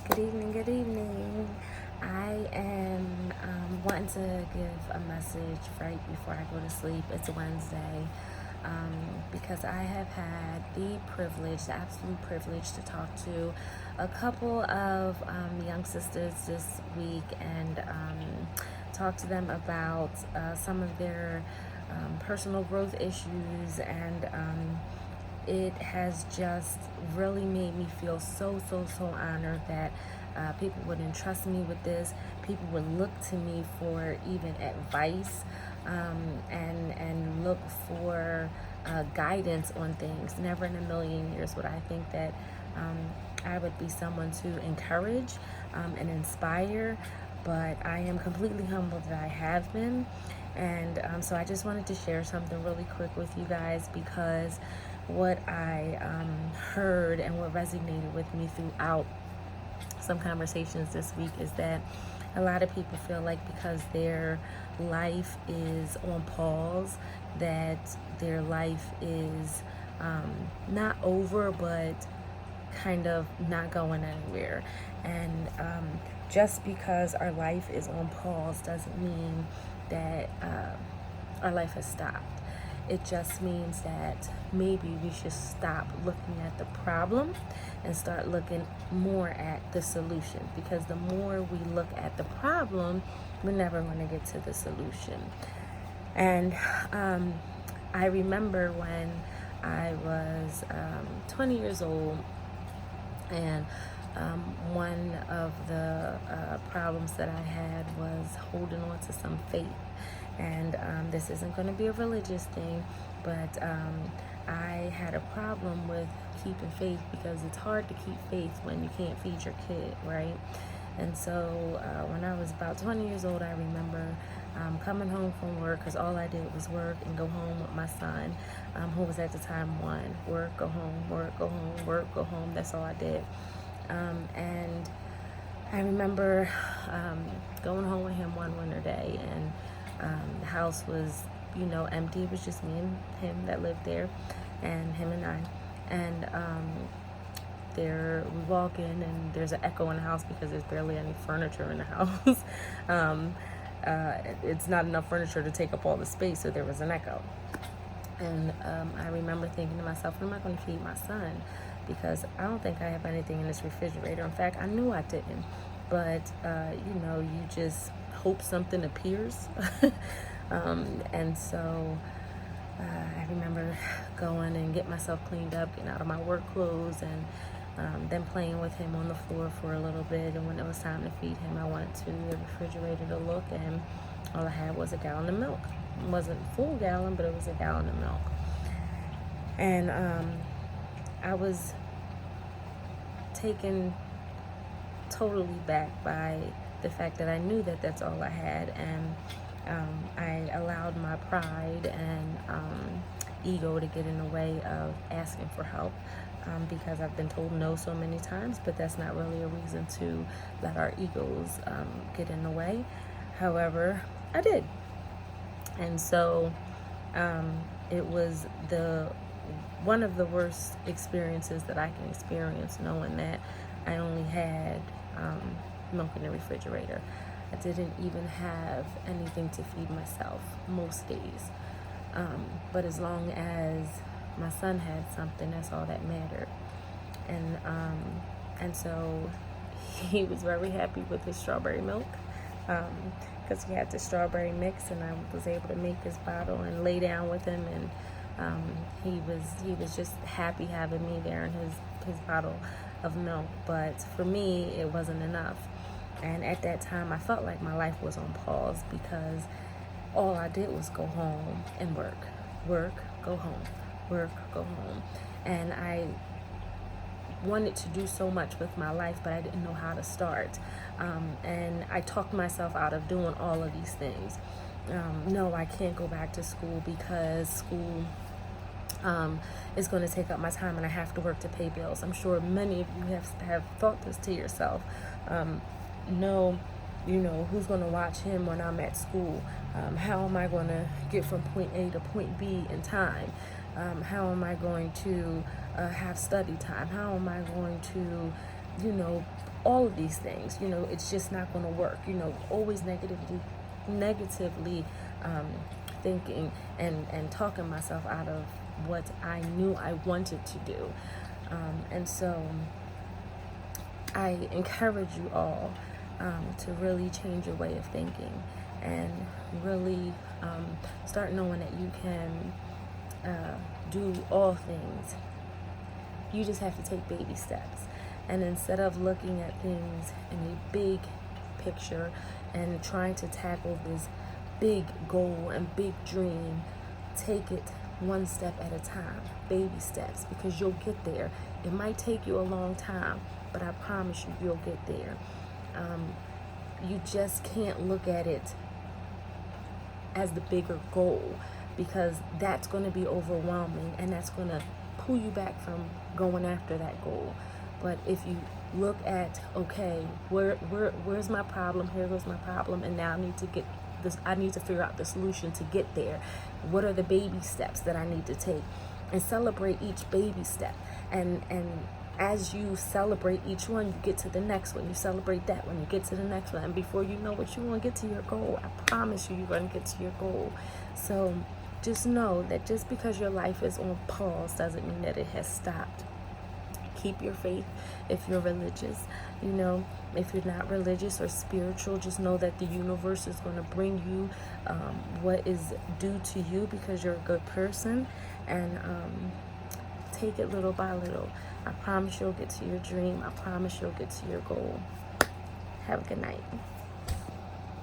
Good evening, good evening. I am wanting to give a message right before I go to sleep. It's Wednesday because I have had the privilege, the absolute privilege, to talk to a couple of young sisters this week and talk to them about some of their personal growth issues and it has just really made me feel so honored that people would entrust me with this. People would look to me for even advice and look for guidance on things. Never in a million years would I think that I would be someone to encourage and inspire, but I am completely humbled that I have been. And so I just wanted to share something really quick with you guys because what I heard and what resonated with me throughout some conversations this week is that a lot of people feel like because their life is on pause, that their life is not over, but kind of not going anywhere. And just because our life is on pause doesn't mean that our life has stopped. It just means that maybe we should stop looking at the problem and start looking more at the solution, because the more we look at the problem, we're never going to get to the solution. And I remember when I was 20 years old, and one of the problems that I had was holding on to some faith. And this isn't going to be a religious thing, but I had a problem with keeping faith because it's hard to keep faith when you can't feed your kid, right? And so when I was about 20 years old, I remember coming home from work, because all I did was work and go home with my son, who was at the time 1. Work, go home, work, go home, work, go home. That's all I did. And I remember going home with him one winter day, and the house was, empty. It was just me and him that lived there, and him and I. And we walk in, and there's an echo in the house because there's barely any furniture in the house. It's not enough furniture to take up all the space, so there was an echo. And I remember thinking to myself, what am I going to feed my son? Because I don't think I have anything in this refrigerator. In fact, I knew I didn't. But, you just hope something appears. And so I remember going and getting myself cleaned up, getting out of my work clothes, and then playing with him on the floor for a little bit. And when it was time to feed him, I went to the refrigerator to look, and all I had was a gallon of milk. It wasn't a full gallon, but it was a gallon of milk. And I was taken totally back by the fact that I knew that that's all I had, and I allowed my pride and ego to get in the way of asking for help, because I've been told no so many times, but that's not really a reason to let our egos get in the way. However, I did. And so it was one of the worst experiences that I can experience, knowing that I only had milk in the refrigerator. I didn't even have anything to feed myself most days. But as long as my son had something, that's all that mattered. And so he was very happy with his strawberry milk, because we had the strawberry mix, and I was able to make this bottle and lay down with him, and he was just happy having me there in his bottle of milk. But for me, it wasn't enough. And at that time, I felt like my life was on pause, because all I did was go home and work, go home, work, go home. And I wanted to do so much with my life, but I didn't know how to start. And I talked myself out of doing all of these things. No, I can't go back to school because school is going to take up my time, and I have to work to pay bills. I'm sure many of you have thought this to yourself. No, who's going to watch him when I'm at school? How am I going to get from point A to point B in time? How am I going to have study time? How am I going to, all of these things, you know, it's just not going to work. You know, always negatively thinking and talking myself out of what I knew I wanted to do. And so I encourage you all to really change your way of thinking and really start knowing that you can do all things. You just have to take baby steps. And instead of looking at things in a big picture and trying to tackle this big goal and big dream, take it one step at a time, baby steps, because you'll get there. It might take you a long time, but I promise you, you'll get there. You just can't look at it as the bigger goal, because that's going to be overwhelming and that's going to pull you back from going after that goal. But if you look at, okay, where's my problem? Here goes my problem, and now I need to get this. I need to figure out the solution to get there. What are the baby steps that I need to take? And celebrate each baby step. And as you celebrate each one, you get to the next one. You celebrate that one, you get to the next one, and before you know it, you want to get to your goal. I promise you, you're going to get to your goal. So just know that just because your life is on pause doesn't mean that it has stopped. Keep your faith if you're religious. You know, if you're not religious or spiritual, just know that the universe is going to bring you what is due to you because you're a good person. And take it little by little. I promise you'll get to your dream. I promise you'll get to your goal. Have a good night.